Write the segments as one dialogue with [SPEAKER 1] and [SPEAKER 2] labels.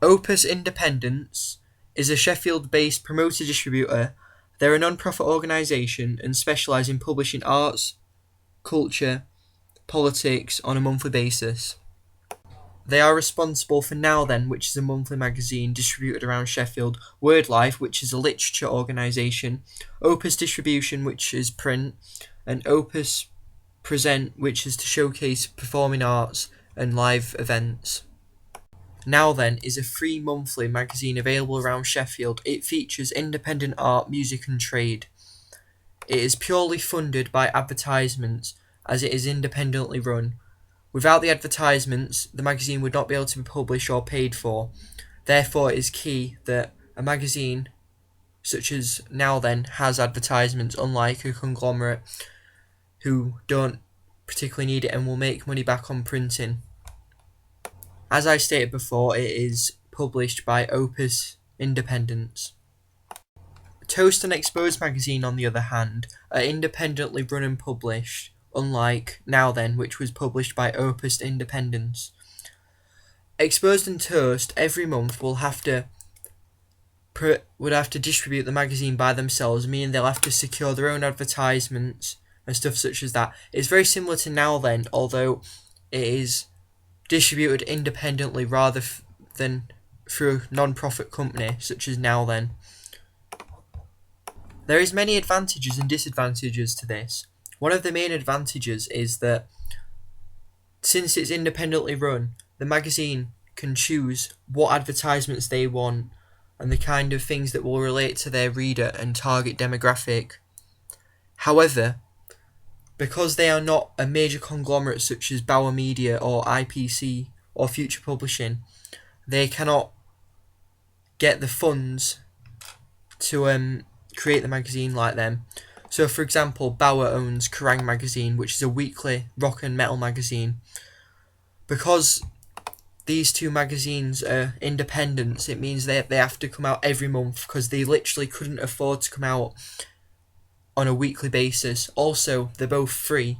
[SPEAKER 1] Opus Independence is a Sheffield-based promoter distributor. They're a non-profit organisation and specialise in publishing arts, culture, politics on a monthly basis. They are responsible for Now Then, which is a monthly magazine distributed around Sheffield, WordLife, which is a literature organisation, Opus Distribution, which is print, and Opus Present, which is to showcase performing arts and live events. Now Then is a free monthly magazine available around Sheffield. It features independent art, music and trade. It is purely funded by advertisements as it is independently run. Without the advertisements, the magazine would not be able to be published or paid for. Therefore, it is key that a magazine such as Now Then has advertisements, unlike a conglomerate who don't particularly need it and will make money back on printing. As I stated before, it is published by Opus Independence. Toast and Exposed magazine, on the other hand, are independently run and published, unlike Now Then, which was published by Opus Independence. Exposed and Toast every month would have to distribute the magazine by themselves, meaning they'll have to secure their own advertisements and stuff such as that. It's very similar to Now Then, although it is distributed independently rather than through a non-profit company such as Now Then. There is many advantages and disadvantages to this. One of the main advantages is that since it's independently run, the magazine can choose what advertisements they want and the kind of things that will relate to their reader and target demographic. However, because they are not a major conglomerate such as Bauer Media or IPC or Future Publishing, they cannot get the funds to create the magazine like them. So, for example, Bauer owns Kerrang magazine, which is a weekly rock and metal magazine. Because these two magazines are independent, it means they have to come out every month because they literally couldn't afford to come out on a weekly basis. Also, they're both free,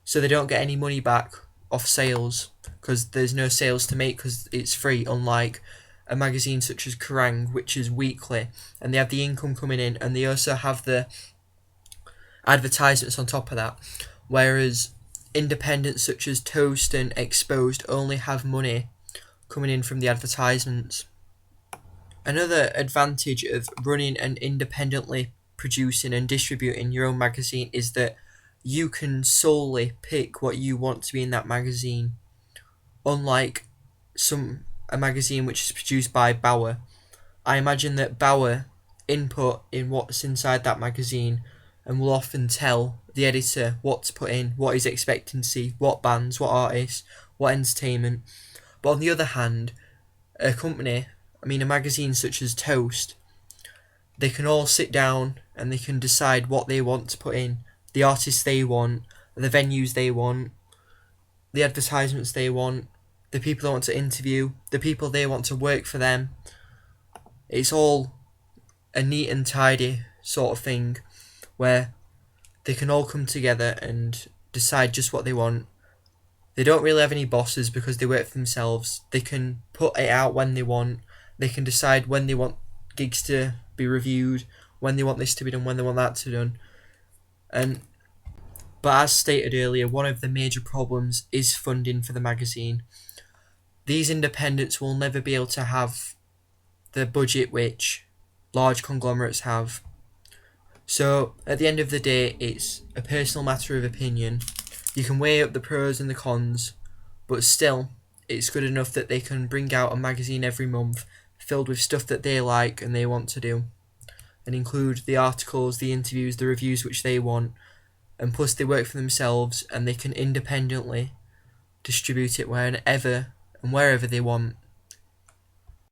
[SPEAKER 1] so they don't get any money back off sales because there's no sales to make because it's free, unlike a magazine such as Kerrang, which is weekly, and they have the income coming in, and they also have the advertisements on top of that, whereas independents such as Toast and Exposed only have money coming in from the advertisements. Another advantage of running and independently producing and distributing your own magazine is that you can solely pick what you want to be in that magazine, unlike a magazine which is produced by Bauer. I imagine that Bauer input in what's inside that magazine and will often tell the editor what to put in, what he's expecting to see, what bands, what artists, what entertainment. But on the other hand, a magazine such as Toast, they can all sit down and they can decide what they want to put in, the artists they want, the venues they want, the advertisements they want, the people they want to interview, the people they want to work for them. It's all a neat and tidy sort of thing where they can all come together and decide just what they want. They don't really have any bosses because they work for themselves. They can put it out when they want. They can decide when they want gigs to be reviewed, when they want this to be done, when they want that to be done. But as stated earlier, one of the major problems is funding for the magazine. These independents will never be able to have the budget which large conglomerates have. So at the end of the day, it's a personal matter of opinion. You can weigh up the pros and the cons, but still, it's good enough that they can bring out a magazine every month filled with stuff that they like and they want to do, and include the articles, the interviews, the reviews which they want, and plus they work for themselves and they can independently distribute it whenever and wherever they want.